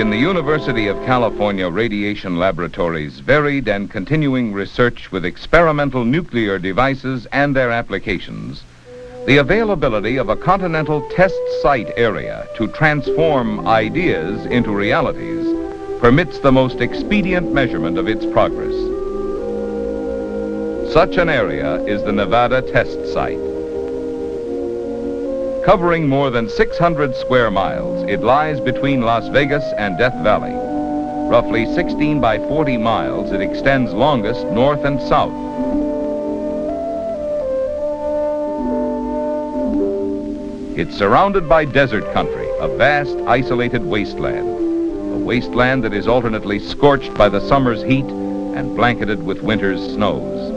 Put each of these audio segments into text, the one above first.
In the University of California Radiation Laboratory's varied and continuing research with experimental nuclear devices and their applications, the availability of a continental test site area to transform ideas into realities permits the most expedient measurement of its progress. Such an area is the Nevada test site. Covering more than 600 square miles, it lies between Las Vegas and Death Valley. Roughly 16 by 40 miles, it extends longest north and south. It's surrounded by desert country, a vast isolated wasteland. A wasteland that is alternately scorched by the summer's heat and blanketed with winter's snows.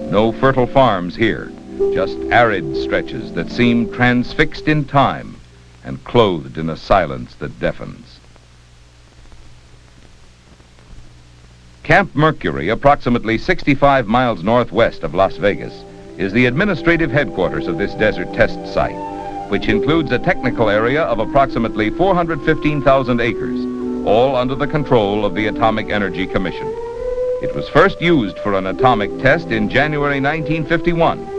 No fertile farms here. Just arid stretches that seem transfixed in time and clothed in a silence that deafens. Camp Mercury, approximately 65 miles northwest of Las Vegas, is the administrative headquarters of this desert test site, which includes a technical area of approximately 415,000 acres, all under the control of the Atomic Energy Commission. It was first used for an atomic test in January 1951.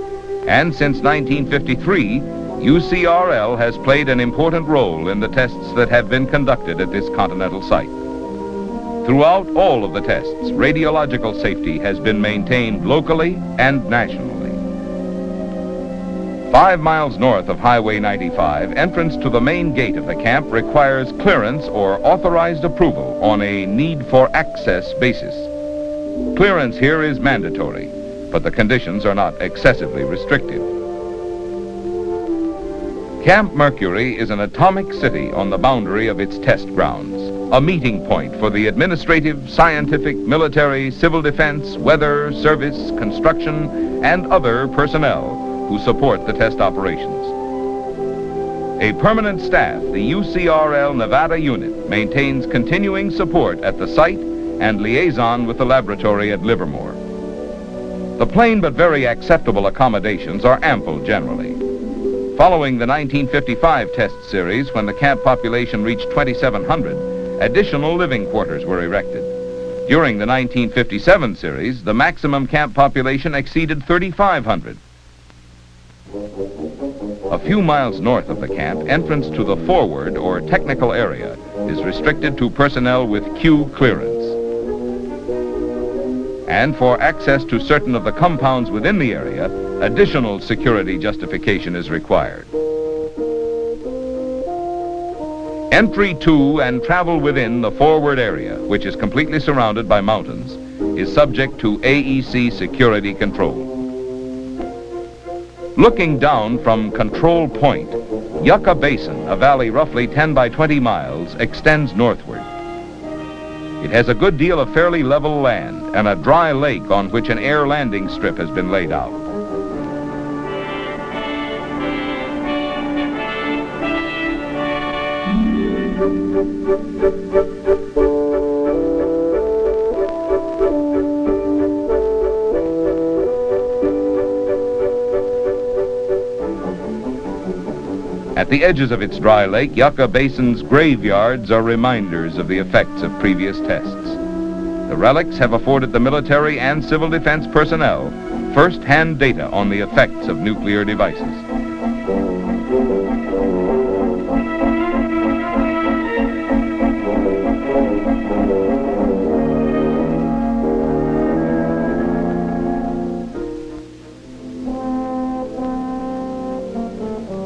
And since 1953, UCRL has played an important role in the tests that have been conducted at this continental site. Throughout all of the tests, radiological safety has been maintained locally and nationally. 5 miles north of Highway 95, entrance to the main gate of the camp requires clearance or authorized approval on a need-for-access basis. Clearance here is mandatory, but the conditions are not excessively restrictive. Camp Mercury is an atomic city on the boundary of its test grounds, a meeting point for the administrative, scientific, military, civil defense, weather, service, construction, and other personnel who support the test operations. A permanent staff, the UCRL Nevada unit, maintains continuing support at the site and liaison with the laboratory at Livermore. The plain but very acceptable accommodations are ample generally. Following the 1955 test series, when the camp population reached 2,700, additional living quarters were erected. During the 1957 series, the maximum camp population exceeded 3,500. A few miles north of the camp, entrance to the forward or technical area is restricted to personnel with Q clearance. And for access to certain of the compounds within the area, additional security justification is required. Entry to and travel within the forward area, which is completely surrounded by mountains, is subject to AEC security control. Looking down from Control Point, Yucca Basin, a valley roughly 10 by 20 miles, extends northward. It has a good deal of fairly level land and a dry lake on which an air landing strip has been laid out. At the edges of its dry lake, Yucca Basin's graveyards are reminders of the effects of previous tests. The relics have afforded the military and civil defense personnel first-hand data on the effects of nuclear devices.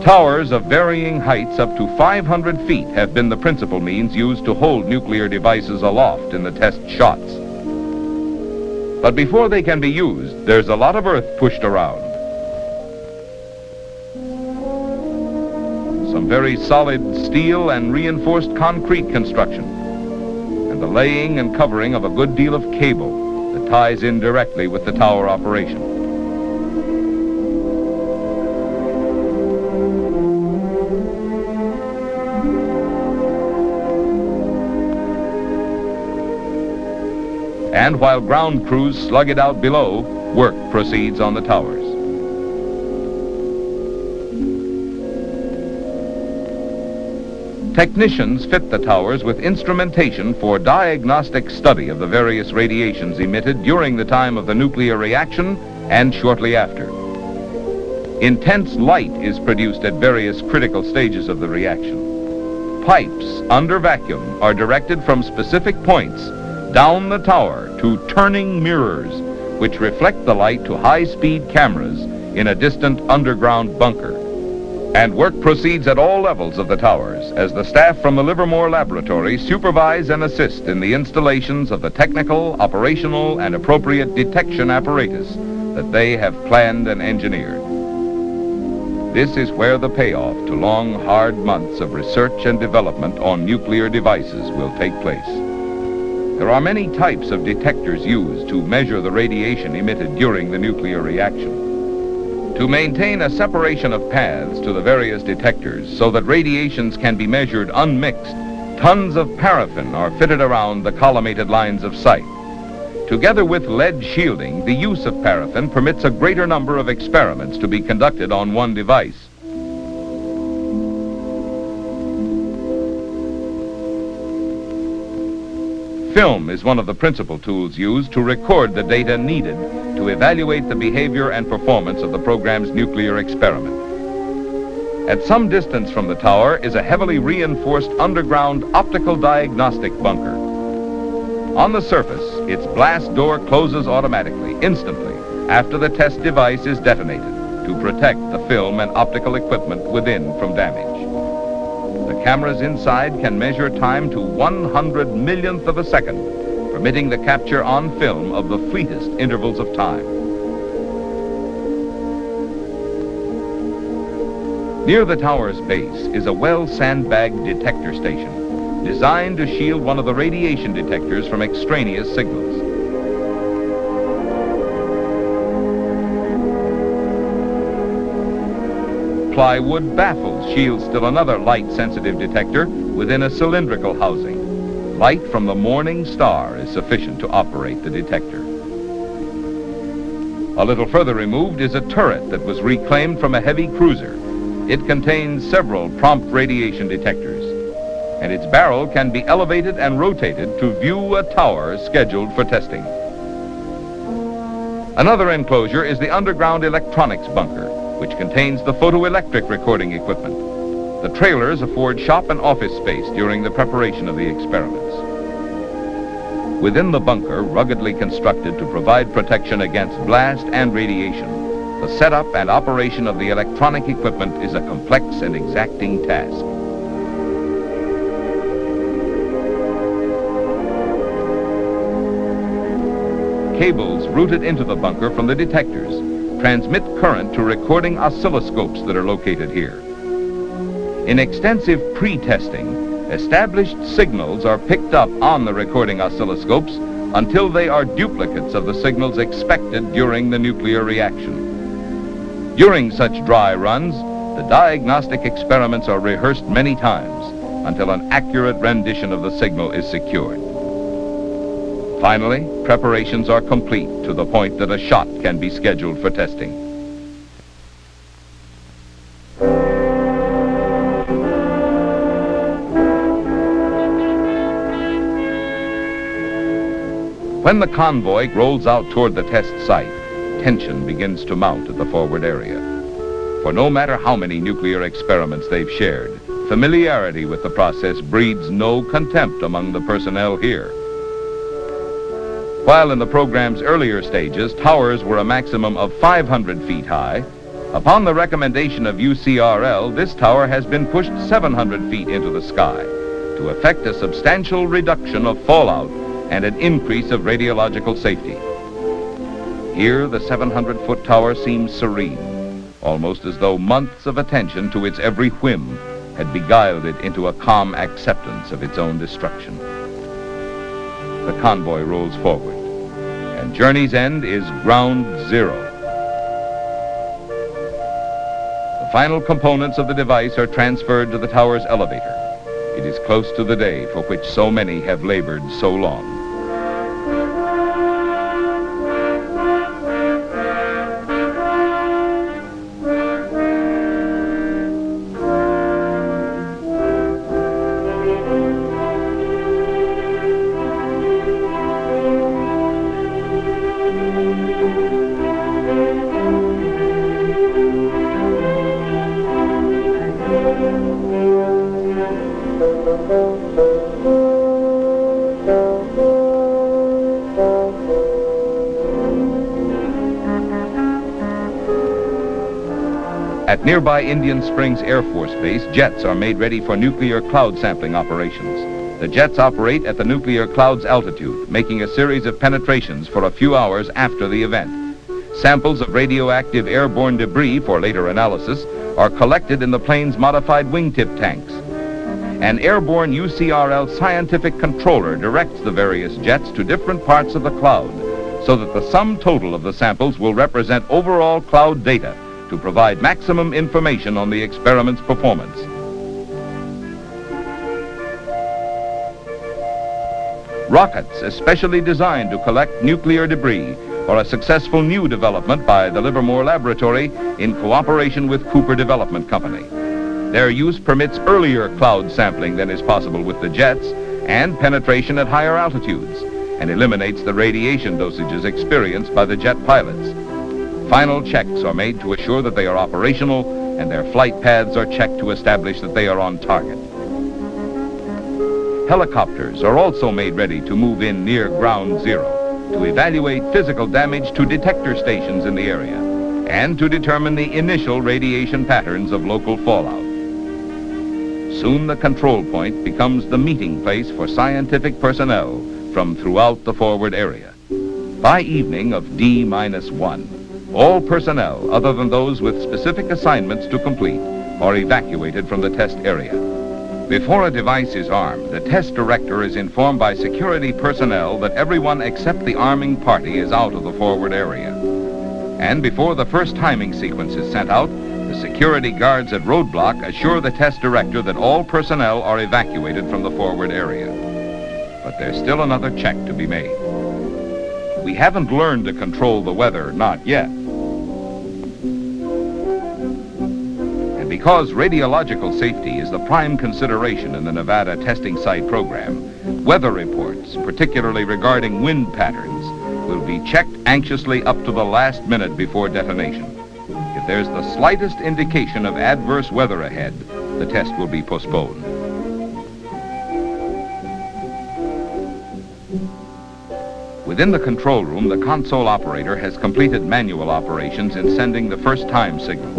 Towers of varying heights up to 500 feet have been the principal means used to hold nuclear devices aloft in the test shots. But before they can be used, there's a lot of earth pushed around. Some very solid steel and reinforced concrete construction, and the laying and covering of a good deal of cable that ties in directly with the tower operation. And while ground crews slug it out below, work proceeds on the towers. Technicians fit the towers with instrumentation for diagnostic study of the various radiations emitted during the time of the nuclear reaction and shortly after. Intense light is produced at various critical stages of the reaction. Pipes under vacuum are directed from specific points down the tower to turning mirrors, which reflect the light to high-speed cameras in a distant underground bunker. And work proceeds at all levels of the towers as the staff from the Livermore laboratory supervise and assist in the installations of the technical, operational, and appropriate detection apparatus that they have planned and engineered. This is where the payoff to long, hard months of research and development on nuclear devices will take place. There are many types of detectors used to measure the radiation emitted during the nuclear reaction. To maintain a separation of paths to the various detectors so that radiations can be measured unmixed, tons of paraffin are fitted around the collimated lines of sight. Together with lead shielding, the use of paraffin permits a greater number of experiments to be conducted on one device. Film is one of the principal tools used to record the data needed to evaluate the behavior and performance of the program's nuclear experiment. At some distance from the tower is a heavily reinforced underground optical diagnostic bunker. On the surface, its blast door closes automatically, instantly, after the test device is detonated to protect the film and optical equipment within from damage. The cameras inside can measure time to 100 millionth of a second, permitting the capture on film of the fleetest intervals of time. Near the tower's base is a well-sandbagged detector station, designed to shield one of the radiation detectors from extraneous signals. Plywood baffles shield still another light-sensitive detector within a cylindrical housing. Light from the morning star is sufficient to operate the detector. A little further removed is a turret that was reclaimed from a heavy cruiser. It contains several prompt radiation detectors, and its barrel can be elevated and rotated to view a tower scheduled for testing. Another enclosure is the underground electronics bunker, which contains the photoelectric recording equipment. The trailers afford shop and office space during the preparation of the experiments. Within the bunker, ruggedly constructed to provide protection against blast and radiation, the setup and operation of the electronic equipment is a complex and exacting task. Cables routed into the bunker from the detectors transmit current to recording oscilloscopes that are located here. In extensive pre-testing, established signals are picked up on the recording oscilloscopes until they are duplicates of the signals expected during the nuclear reaction. During such dry runs, the diagnostic experiments are rehearsed many times until an accurate rendition of the signal is secured. Finally, preparations are complete to the point that a shot can be scheduled for testing. When the convoy rolls out toward the test site, tension begins to mount at the forward area. For no matter how many nuclear experiments they've shared, familiarity with the process breeds no contempt among the personnel here. While in the program's earlier stages, towers were a maximum of 500 feet high, upon the recommendation of UCRL, this tower has been pushed 700 feet into the sky to effect a substantial reduction of fallout and an increase of radiological safety. Here, the 700-foot tower seems serene, almost as though months of attention to its every whim had beguiled it into a calm acceptance of its own destruction. The convoy rolls forward, and journey's end is ground zero. The final components of the device are transferred to the tower's elevator. It is close to the day for which so many have labored so long. At nearby Indian Springs Air Force Base, jets are made ready for nuclear cloud sampling operations. The jets operate at the nuclear cloud's altitude, making a series of penetrations for a few hours after the event. Samples of radioactive airborne debris for later analysis are collected in the plane's modified wingtip tanks. An airborne UCRL scientific controller directs the various jets to different parts of the cloud so that the sum total of the samples will represent overall cloud data to provide maximum information on the experiment's performance. Rockets especially designed to collect nuclear debris are a successful new development by the Livermore Laboratory in cooperation with Cooper Development Company. Their use permits earlier cloud sampling than is possible with the jets and penetration at higher altitudes, and eliminates the radiation dosages experienced by the jet pilots. Final checks are made to assure that they are operational, and their flight paths are checked to establish that they are on target. Helicopters are also made ready to move in near ground zero to evaluate physical damage to detector stations in the area and to determine the initial radiation patterns of local fallout. Soon the control point becomes the meeting place for scientific personnel from throughout the forward area. By evening of D-1, all personnel other than those with specific assignments to complete are evacuated from the test area. Before a device is armed, the test director is informed by security personnel that everyone except the arming party is out of the forward area. And before the first timing sequence is sent out, the security guards at roadblock assure the test director that all personnel are evacuated from the forward area. But there's still another check to be made. We haven't learned to control the weather, not yet. And because radiological safety is the prime consideration in the Nevada testing site program, weather reports, particularly regarding wind patterns, will be checked anxiously up to the last minute before detonation. If there's the slightest indication of adverse weather ahead, the test will be postponed. Within the control room, the console operator has completed manual operations in sending the first time signals.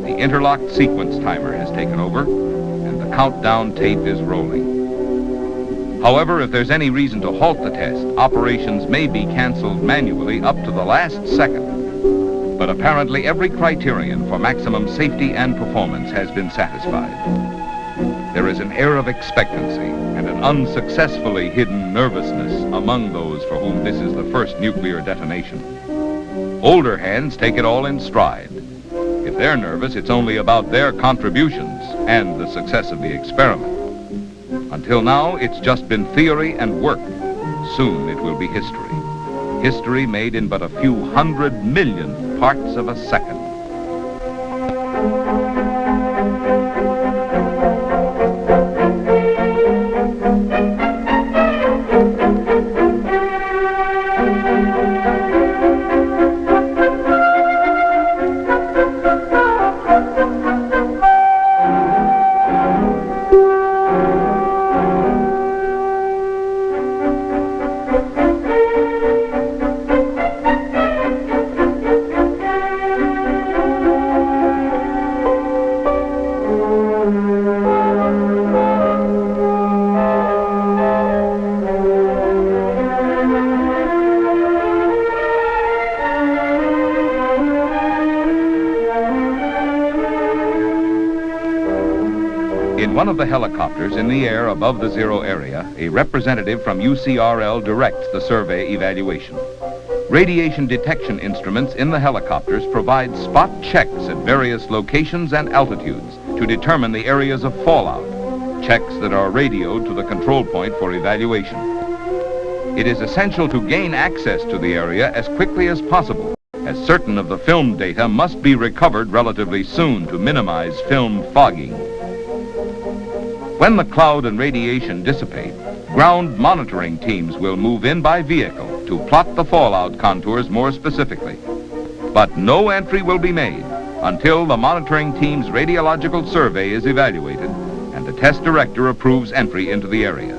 The interlocked sequence timer has taken over, and the countdown tape is rolling. However, if there's any reason to halt the test, operations may be canceled manually up to the last second. But apparently every criterion for maximum safety and performance has been satisfied. There is an air of expectancy and an unsuccessfully hidden nervousness among those for whom this is the first nuclear detonation. Older hands take it all in stride. If they're nervous, it's only about their contributions and the success of the experiment. Until now, it's just been theory and work. Soon it will be history. History made in but a few 100 millionth parts of a second. In one of the helicopters in the air above the zero area, a representative from UCRL directs the survey evaluation. Radiation detection instruments in the helicopters provide spot checks at various locations and altitudes to determine the areas of fallout, checks that are radioed to the control point for evaluation. It is essential to gain access to the area as quickly as possible, as certain of the film data must be recovered relatively soon to minimize film fogging. When the cloud and radiation dissipate, ground monitoring teams will move in by vehicle to plot the fallout contours more specifically. But no entry will be made until the monitoring team's radiological survey is evaluated and the test director approves entry into the area.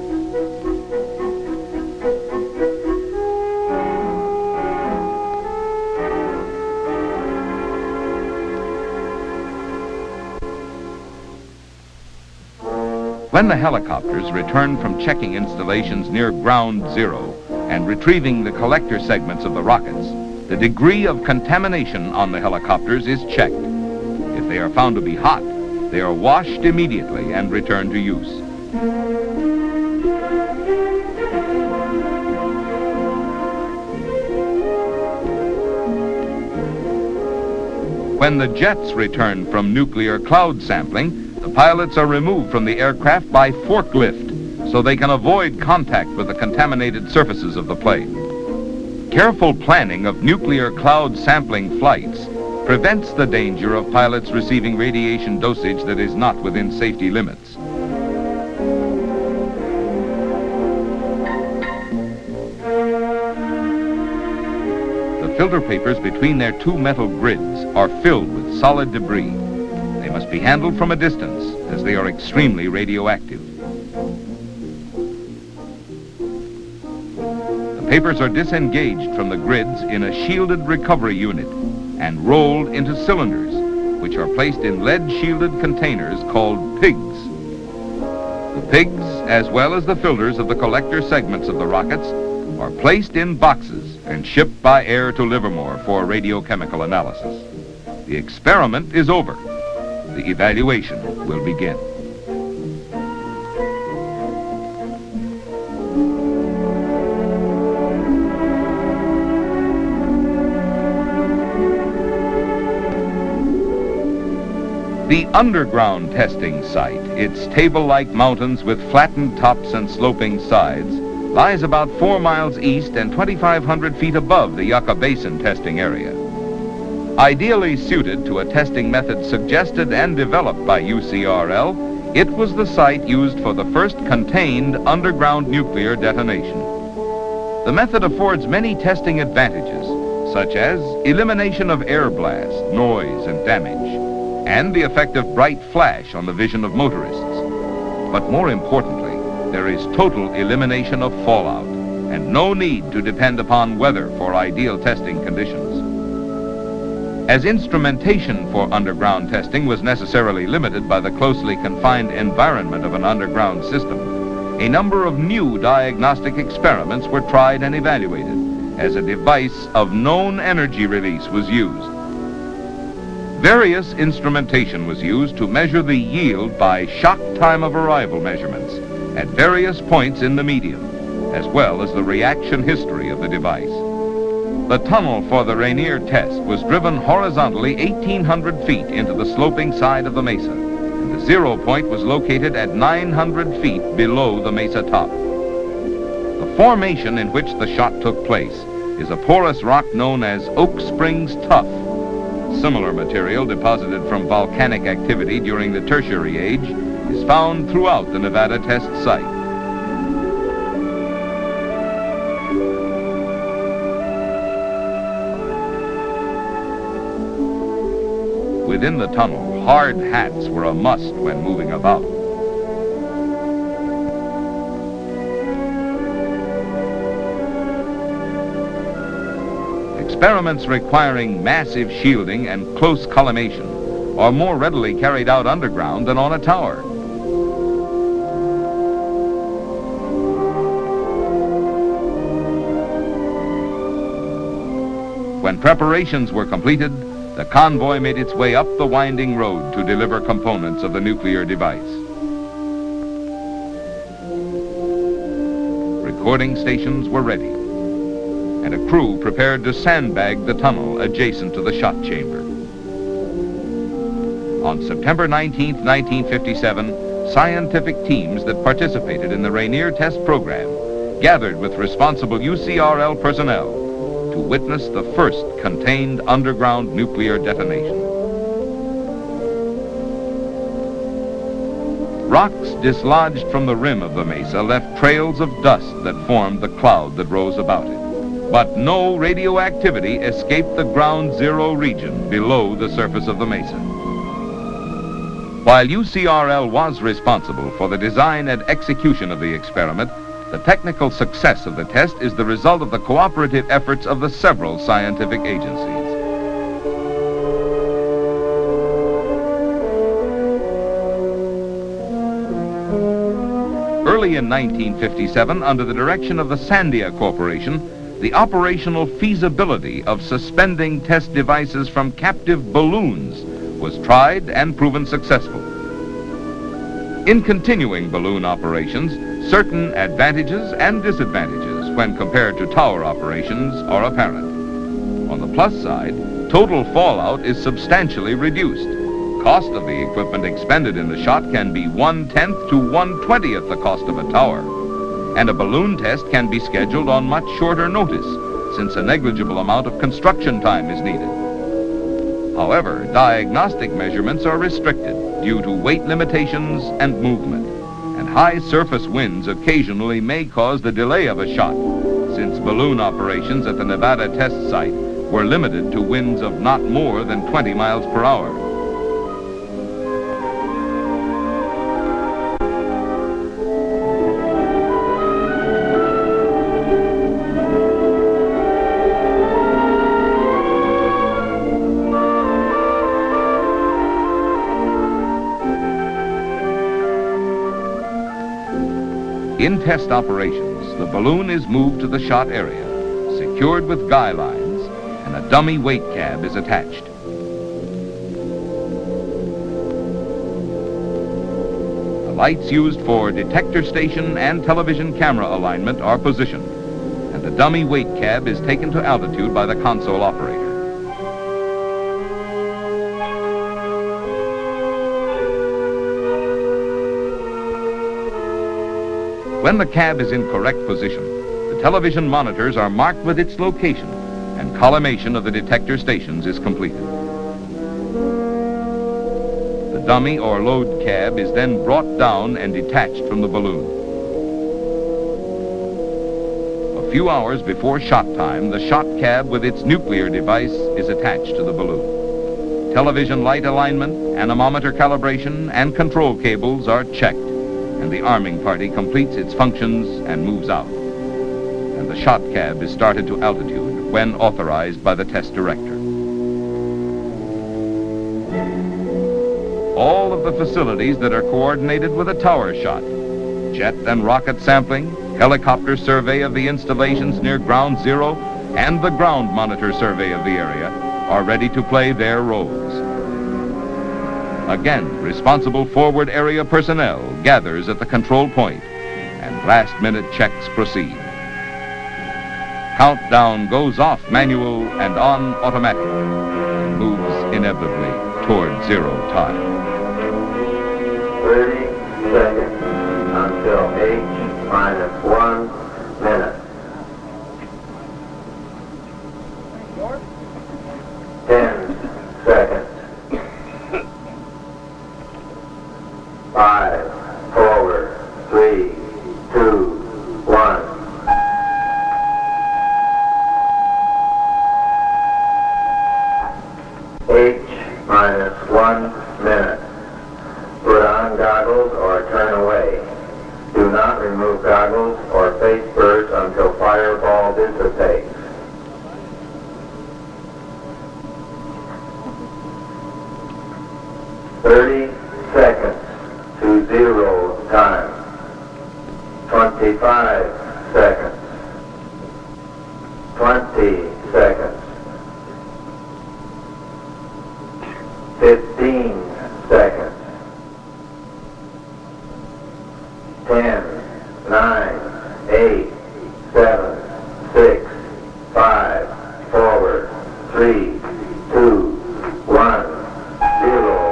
When the helicopters returned from checking installations near ground zero and retrieving the collector segments of the rockets, the degree of contamination on the helicopters is checked. If they are found to be hot, they are washed immediately and returned to use. When the jets return from nuclear cloud sampling, the pilots are removed from the aircraft by forklift so they can avoid contact with the contaminated surfaces of the plane. Careful planning of nuclear cloud sampling flights prevents the danger of pilots receiving radiation dosage that is not within safety limits. The filter papers between their two metal grids are filled with solid debris. They must be handled from a distance as they are extremely radioactive. The papers are disengaged from the grids in a shielded recovery unit and rolled into cylinders, which are placed in lead-shielded containers called pigs. The pigs, as well as the filters of the collector segments of the rockets, are placed in boxes and shipped by air to Livermore for radiochemical analysis. The experiment is over. The evaluation will begin. The underground testing site, its table-like mountains with flattened tops and sloping sides, lies about 4 miles east and 2,500 feet above the Yucca Basin testing area. Ideally suited to a testing method suggested and developed by UCRL, it was the site used for the first contained underground nuclear detonation. The method affords many testing advantages, such as elimination of air blast, noise, and damage, and the effect of bright flash on the vision of motorists. But more importantly, there is total elimination of fallout and no need to depend upon weather for ideal testing conditions. As instrumentation for underground testing was necessarily limited by the closely confined environment of an underground system, a number of new diagnostic experiments were tried and evaluated as a device of known energy release was used. Various instrumentation was used to measure the yield by shock time of arrival measurements at various points in the medium, as well as the reaction history of the device. The tunnel for the Rainier test was driven horizontally 1,800 feet into the sloping side of the mesa, and the zero point was located at 900 feet below the mesa top. The formation in which the shot took place is a porous rock known as Oak Springs Tuff. Similar material deposited from volcanic activity during the Tertiary age is found throughout the Nevada test site. Within the tunnel, hard hats were a must when moving about. Experiments requiring massive shielding and close collimation are more readily carried out underground than on a tower. When preparations were completed, the convoy made its way up the winding road to deliver components of the nuclear device. Recording stations were ready, and a crew prepared to sandbag the tunnel adjacent to the shot chamber. On September 19, 1957, scientific teams that participated in the Rainier test program gathered with responsible UCRL personnel to witness the first contained underground nuclear detonation. Rocks dislodged from the rim of the mesa left trails of dust that formed the cloud that rose about it. But no radioactivity escaped the ground zero region below the surface of the mesa. While UCRL was responsible for the design and execution of the experiment, the technical success of the test is the result of the cooperative efforts of the several scientific agencies. early in 1957, under the direction of the Sandia Corporation, the operational feasibility of suspending test devices from captive balloons was tried and proven successful. In continuing balloon operations, certain advantages and disadvantages when compared to tower operations are apparent. On the plus side, total fallout is substantially reduced. Cost of the equipment expended in the shot can be 1/10 to 1/20th the cost of a tower, and a balloon test can be scheduled on much shorter notice, since a negligible amount of construction time is needed. However, diagnostic measurements are restricted due to weight limitations and movement, and high surface winds occasionally may cause the delay of a shot, since balloon operations at the Nevada test site were limited to winds of not more than 20 miles per hour. In test operations, the balloon is moved to the shot area, secured with guy lines, and a dummy weight cab is attached. The lights used for detector station and television camera alignment are positioned, and the dummy weight cab is taken to altitude by the console operator. When the cab is in correct position, the television monitors are marked with its location, and collimation of the detector stations is completed. The dummy or load cab is then brought down and detached from the balloon. A few hours before shot time, the shot cab with its nuclear device is attached to the balloon. Television light alignment, anemometer calibration, and control cables are checked, and the arming party completes its functions and moves out. And the shot cab is started to altitude when authorized by the test director. All of the facilities that are coordinated with a tower shot, jet and rocket sampling, helicopter survey of the installations near ground zero, and the ground monitor survey of the area are ready to play their roles. Again, responsible forward area personnel gathers at the control point, and last-minute checks proceed. Countdown goes off manual and on automatic, and moves inevitably toward zero time. 30 seconds until H-1 minute. 10 seconds. 5, forward, 3, 2, 1. H-1 minute. Put on goggles or turn away. Do not remove goggles or face burst until fireball dissipates. Seconds to zero time. 25 seconds. 20 seconds. 15 seconds. 10, 9, 8, 7, 6, 5, forward, 3, 2, 1, 0.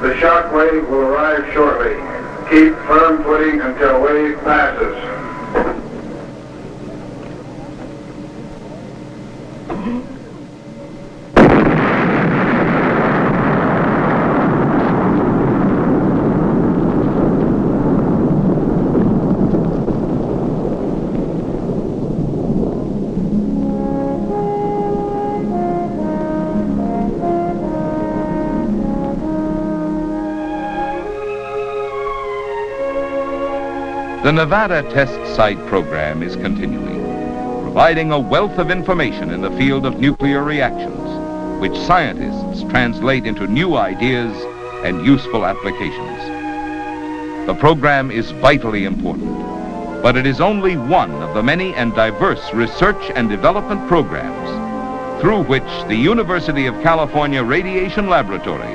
The shock wave will arrive shortly. Keep firm footing until wave passes. The Nevada Test Site program is continuing, providing a wealth of information in the field of nuclear reactions, which scientists translate into new ideas and useful applications. The program is vitally important, but it is only one of the many and diverse research and development programs through which the University of California Radiation Laboratory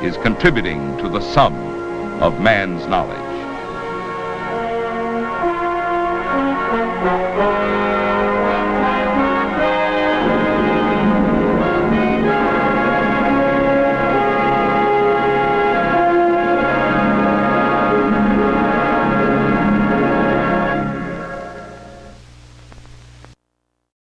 is contributing to the sum of man's knowledge.